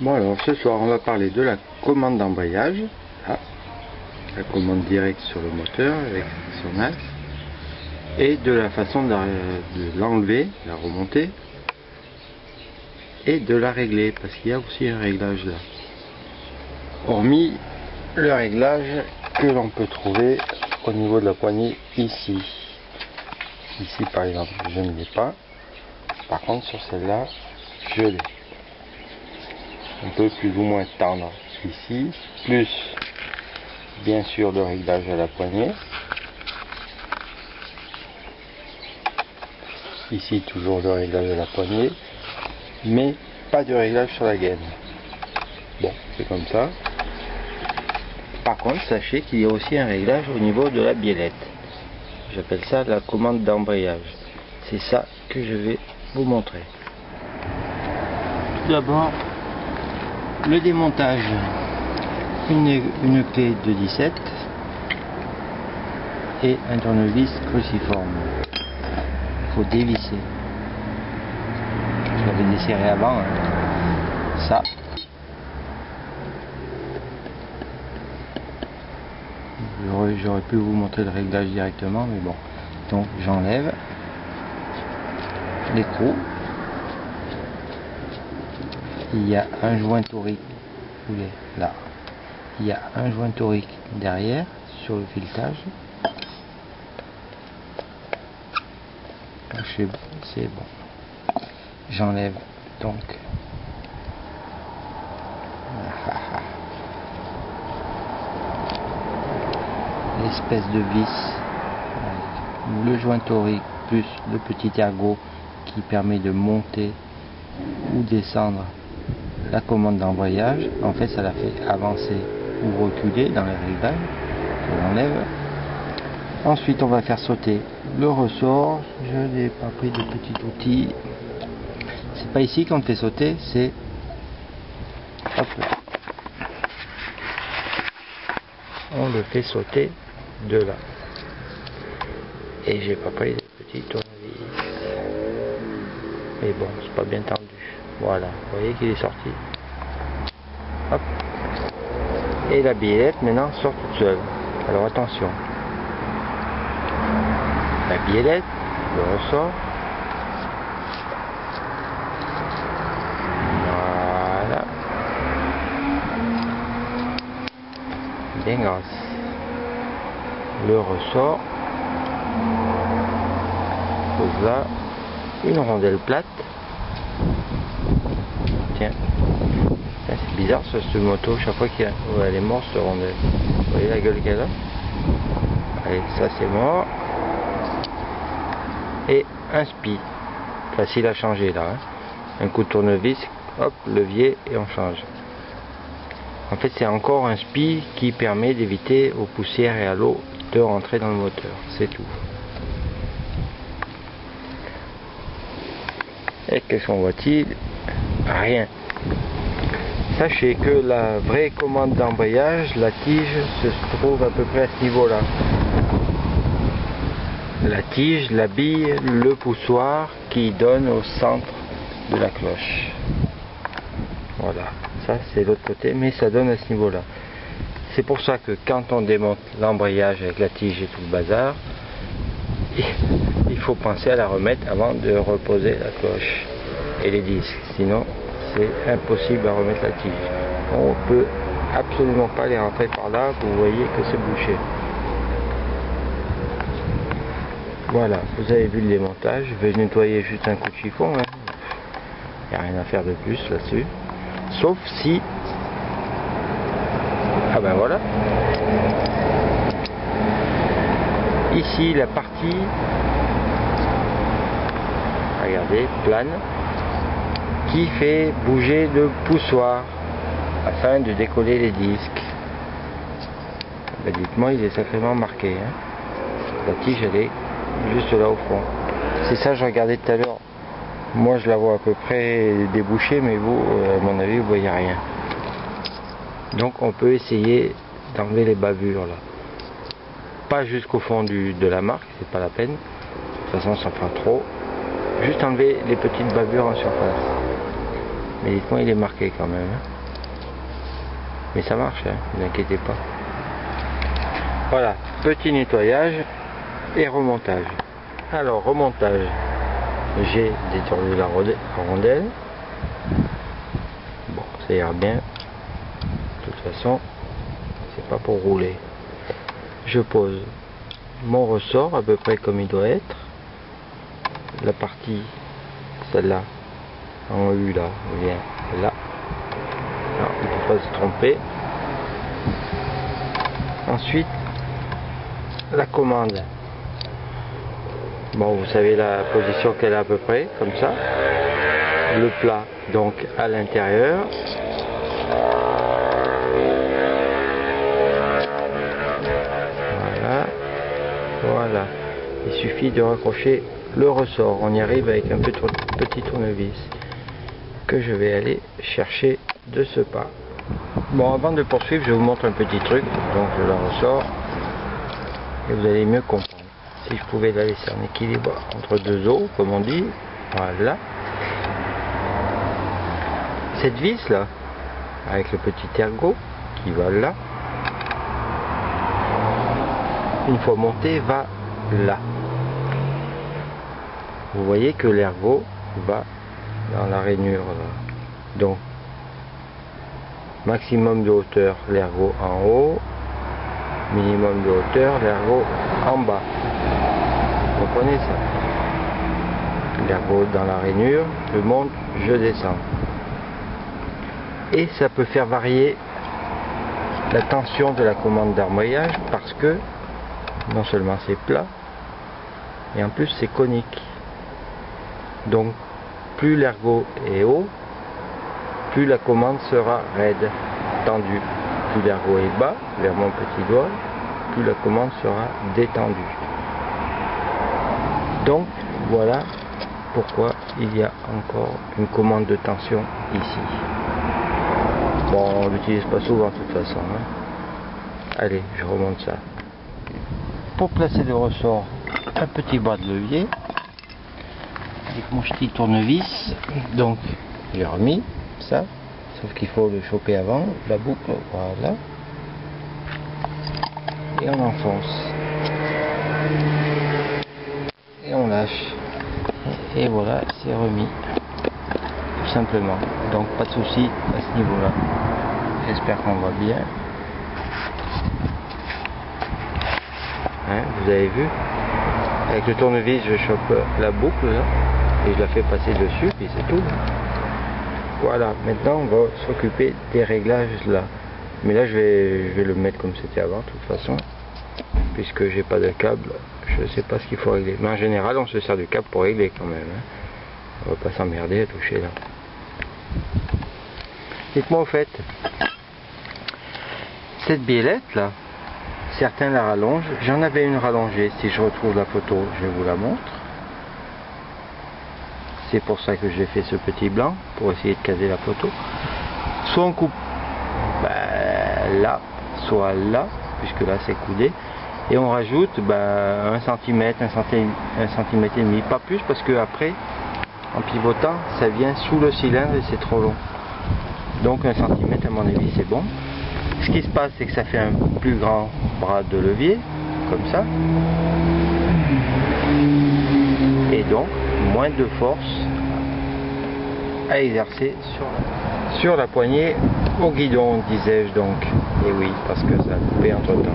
Bon alors ce soir on va parler de la commande d'embrayage, la commande directe sur le moteur avec son axe, et de la façon de l'enlever, la remonter, et de la régler, parce qu'il y a aussi un réglage là. Hormis le réglage que l'on peut trouver au niveau de la poignée ici. Ici par exemple je ne l'ai pas, par contre sur celle-là je l'ai. On peut plus ou moins tendre ici, plus bien sûr le réglage à la poignée. Ici toujours le réglage à la poignée, mais pas de réglage sur la gaine. Bon, c'est comme ça. Par contre, sachez qu'il y a aussi un réglage au niveau de la biellette. J'appelle ça la commande d'embrayage. C'est ça que je vais vous montrer. Tout d'abord, le démontage. Une clé de 17 et un tournevis cruciforme. Il faut dévisser. Je l'avais desserré avant. Ça. J'aurais pu vous montrer le réglage directement, mais bon. Donc j'enlève l'écrou. Il y a un joint torique, vous voyez, là. Il y a un joint torique derrière sur le filetage. C'est bon. J'enlève donc l'espèce de vis, le joint torique plus le petit ergot qui permet de monter ou descendre la commande d'embrayage. En fait, ça la fait avancer ou reculer dans les réglages. Je l'enlève. Ensuite, on va faire sauter le ressort. Je n'ai pas pris de petit outil. C'est pas ici qu'on le fait sauter, c'est hop là. On le fait sauter de là. Et j'ai pas pris de petit tournevis. Mais bon, c'est pas bien tendu. Voilà, vous voyez qu'il est sorti. Hop. Et la biellette maintenant sort toute seule. Alors attention. La biellette, le ressort. Voilà. Bien grasse. Le ressort. Pose là. Une rondelle plate. Tiens, c'est bizarre cette moto, chaque fois qu'il y a... Ouais, elle est morte cette rondelle. Vous voyez la gueule qu'elle a? Allez, ça c'est mort. Et un spi. Facile à changer là. Un coup de tournevis, hop, levier et on change. En fait c'est encore un spi qui permet d'éviter aux poussières et à l'eau de rentrer dans le moteur. C'est tout. Et qu'est-ce qu'on voit-il? Rien. Sachez que la vraie commande d'embrayage, la tige, se trouve à peu près à ce niveau-là. La tige, la bille, le poussoir qui donne au centre de la cloche. Voilà. Ça c'est l'autre côté, mais ça donne à ce niveau-là. C'est pour ça que quand on démonte l'embrayage avec la tige et tout le bazar, il faut penser à la remettre avant de reposer la cloche et les disques, sinon c'est impossible à remettre la tige. On peut absolument pas les rentrer par là, vous voyez que c'est bouché. Voilà, vous avez vu le démontage. Je vais nettoyer juste un coup de chiffon, hein. Il n'y a rien à faire de plus là-dessus, sauf si, ah ben voilà, ici la partie, regardez, plane, qui fait bouger le poussoir afin de décoller les disques. Ben dites-moi, il est sacrément marqué, hein. La tige elle est juste là au fond. C'est ça, je regardais tout à l'heure. Moi je la vois à peu près débouchée, mais vous, à mon avis, vous voyez rien. Donc on peut essayer d'enlever les bavures là. Pas jusqu'au fond de la marque, c'est pas la peine. De toute façon ça fera trop. Juste enlever les petites bavures en surface. Mais dites-moi, il est marqué quand même, hein. Mais ça marche, hein, ne vous inquiétez pas. Voilà, petit nettoyage et remontage. Alors, remontage, j'ai détourné la rondelle. Bon, ça ira bien. De toute façon, c'est pas pour rouler. Je pose mon ressort à peu près comme il doit être. La partie, celle-là, en U là, vient là. Alors, il ne faut pas se tromper. Ensuite, la commande. Bon, vous savez la position qu'elle a à peu près, comme ça. Le plat, donc à l'intérieur. Voilà. Voilà. Il suffit de raccrocher le ressort. On y arrive avec un petit tournevis que je vais aller chercher de ce pas. Bon, avant de poursuivre, je vous montre un petit truc. Donc je la ressors et vous allez mieux comprendre. Si je pouvais la laisser en équilibre entre deux os, comme on dit, voilà. Cette vis là, avec le petit ergot qui va là, une fois monté, va là. Vous voyez que l'ergot va dans la rainure là. Donc, maximum de hauteur, l'ergot en haut, minimum de hauteur, l'ergot en bas. Vous comprenez ça? L'ergot dans la rainure, je monte, je descends. Et ça peut faire varier la tension de la commande d'armoyage parce que non seulement c'est plat, et en plus c'est conique. Donc plus l'ergot est haut, plus la commande sera raide, tendue. Plus l'ergot est bas, vers mon petit doigt, plus la commande sera détendue. Donc voilà pourquoi il y a encore une commande de tension ici. Bon, on l'utilise pas souvent de toute façon. Hein. Allez, je remonte ça. Pour placer le ressort, un petit bras de levier avec mon petit tournevis. Donc j'ai remis ça, sauf qu'il faut le choper avant, la boucle, voilà. Et on enfonce. Et on lâche. Et voilà, c'est remis. Tout simplement. Donc pas de souci à ce niveau-là. J'espère qu'on va bien. Hein, vous avez vu? Avec le tournevis, je chope la boucle là, et je la fais passer dessus, puis c'est tout. Voilà, maintenant on va s'occuper des réglages là. Mais là je vais le mettre comme c'était avant de toute façon. Puisque j'ai pas de câble, je sais pas ce qu'il faut régler. Mais en général on se sert du câble pour régler quand même. Hein. On va pas s'emmerder à toucher là. Dites-moi au fait, cette biellette là, certains la rallongent. J'en avais une rallongée, si je retrouve la photo, je vous la montre. C'est pour ça que j'ai fait ce petit blanc, pour essayer de caser la photo. Soit on coupe là, soit là, puisque là c'est coudé. Et on rajoute 1 cm, 1 cm et demi, pas plus, parce que après, en pivotant, ça vient sous le cylindre et c'est trop long. Donc 1 cm à mon avis c'est bon. Ce qui se passe, c'est que ça fait un plus grand bras de levier, comme ça. Et donc, moins de force à exercer sur la poignée au guidon, disais-je donc. Et oui, parce que ça a coupé entre temps.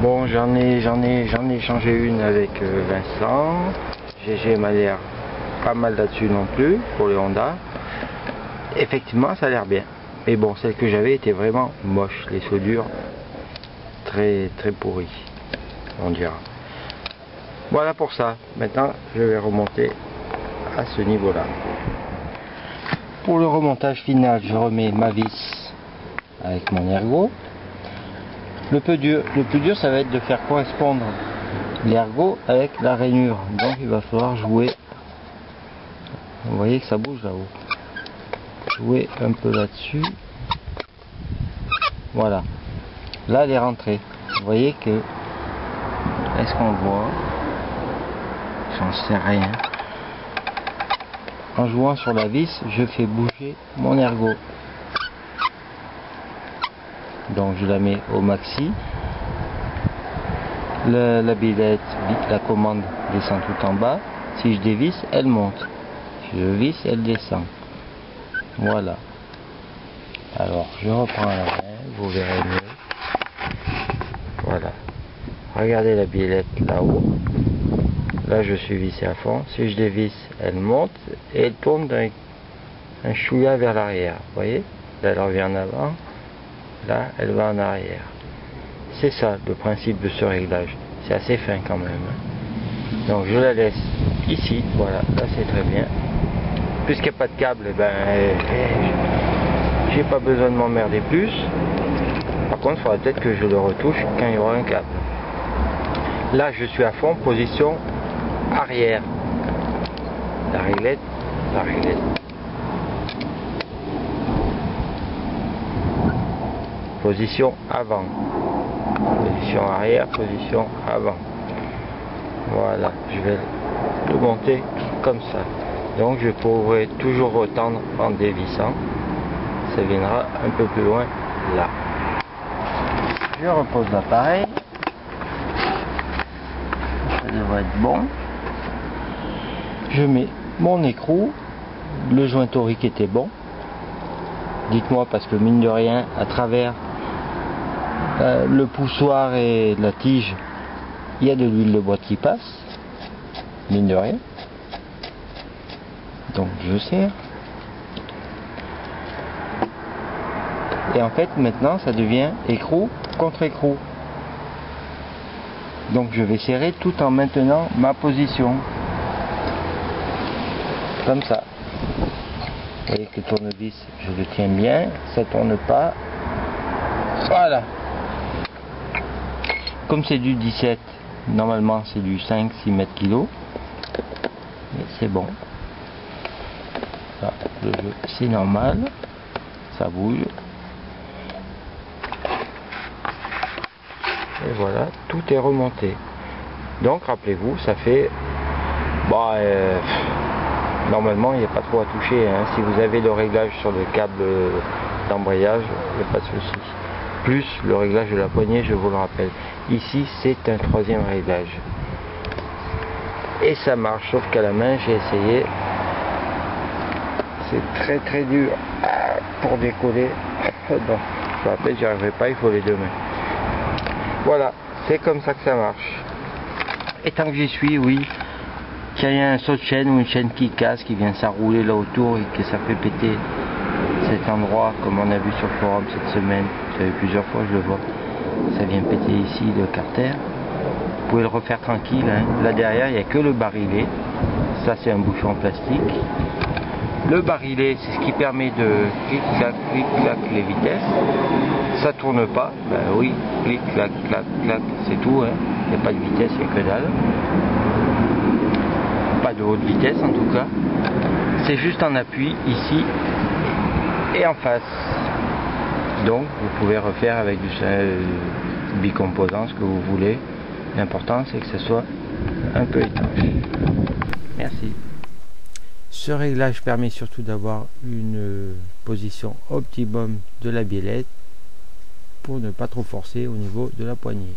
Bon, j'en ai changé une avec Vincent. GG m'a l'air pas mal là-dessus non plus, pour le Honda. Effectivement, ça a l'air bien. Mais bon, celle que j'avais était vraiment moche. Les soudures très pourries, on dira. Voilà pour ça. Maintenant, je vais remonter à ce niveau-là. Pour le remontage final, je remets ma vis avec mon ergot. Le plus dur, ça va être de faire correspondre l'ergot avec la rainure. Donc, il va falloir jouer. Vous voyez que ça bouge là-haut. Jouer un peu là-dessus. Voilà. Là, elle est rentrée. Vous voyez que... Est-ce qu'on voit? J'en sais rien. En jouant sur la vis, je fais bouger mon ergot. donc je la mets au maxi. La biellette, la commande descend tout en bas. Si je dévisse, elle monte. Si je visse, elle descend. Voilà. Alors je reprends la main, vous verrez mieux. Voilà. Regardez la biellette là-haut. Là je suis vissé à fond. Si je dévisse, elle monte et elle tourne un chouïa vers l'arrière. Vous voyez? Là elle revient en avant. Là elle va en arrière. C'est ça le principe de ce réglage. C'est assez fin quand même. Donc je la laisse ici. Voilà, là c'est très bien. Puisqu'il n'y a pas de câble, j'ai pas besoin de m'emmerder plus. Par contre, il faudra peut-être que je le retouche quand il y aura un câble. Là, je suis à fond, position arrière. La réglette. Position avant. Position arrière, position avant. Voilà, je vais le monter comme ça. Donc je pourrai toujours retendre en dévissant. Ça viendra un peu plus loin là. Je repose l'appareil. Ça devrait être bon. Je mets mon écrou. Le joint torique était bon. Dites-moi, parce que mine de rien, à travers le poussoir et la tige, il y a de l'huile de boîte qui passe. Mine de rien. Donc je serre. Et en fait maintenant ça devient écrou contre écrou. Donc je vais serrer tout en maintenant ma position. Comme ça. Vous voyez que le tournevis, je le tiens bien, ça tourne pas. Voilà. Comme c'est du 17, normalement c'est du 5-6 mètres kg. Mais c'est bon. Le jeu, c'est normal, ça bouge. Et voilà, tout est remonté. Donc rappelez-vous, ça fait normalement il n'y a pas trop à toucher, hein. Si vous avez le réglage sur le câble d'embrayage, il n'y a pas de souci. Plus le réglage de la poignée, je vous le rappelle. Ici c'est un troisième réglage. Et ça marche, sauf qu'à la main j'ai essayé. C'est très dur pour décoller. Donc, je me rappelle, j'y arriverai pas, il faut les deux mains. Voilà, c'est comme ça que ça marche. Et tant que j'y suis, oui, qu'il y a un saut de chaîne ou une chaîne qui casse, qui vient s'enrouler là autour et que ça fait péter cet endroit, comme on a vu sur le forum cette semaine. Vous savez, plusieurs fois, je le vois. Ça vient péter ici le carter. Vous pouvez le refaire tranquille, hein. Là derrière, il n'y a que le barillet. Ça, c'est un bouchon en plastique. Le barillet, c'est ce qui permet de clic-clac les vitesses. Ça tourne pas, ben oui, clic-clac, clac, c'est tout, hein. Il n'y a pas de vitesse, il n'y a que dalle. Pas de haute vitesse en tout cas. C'est juste en appui ici et en face. Donc vous pouvez refaire avec du bicomposant ce que vous voulez. L'important c'est que ce soit un peu étanche. Merci. Ce réglage permet surtout d'avoir une position optimum de la biellette pour ne pas trop forcer au niveau de la poignée.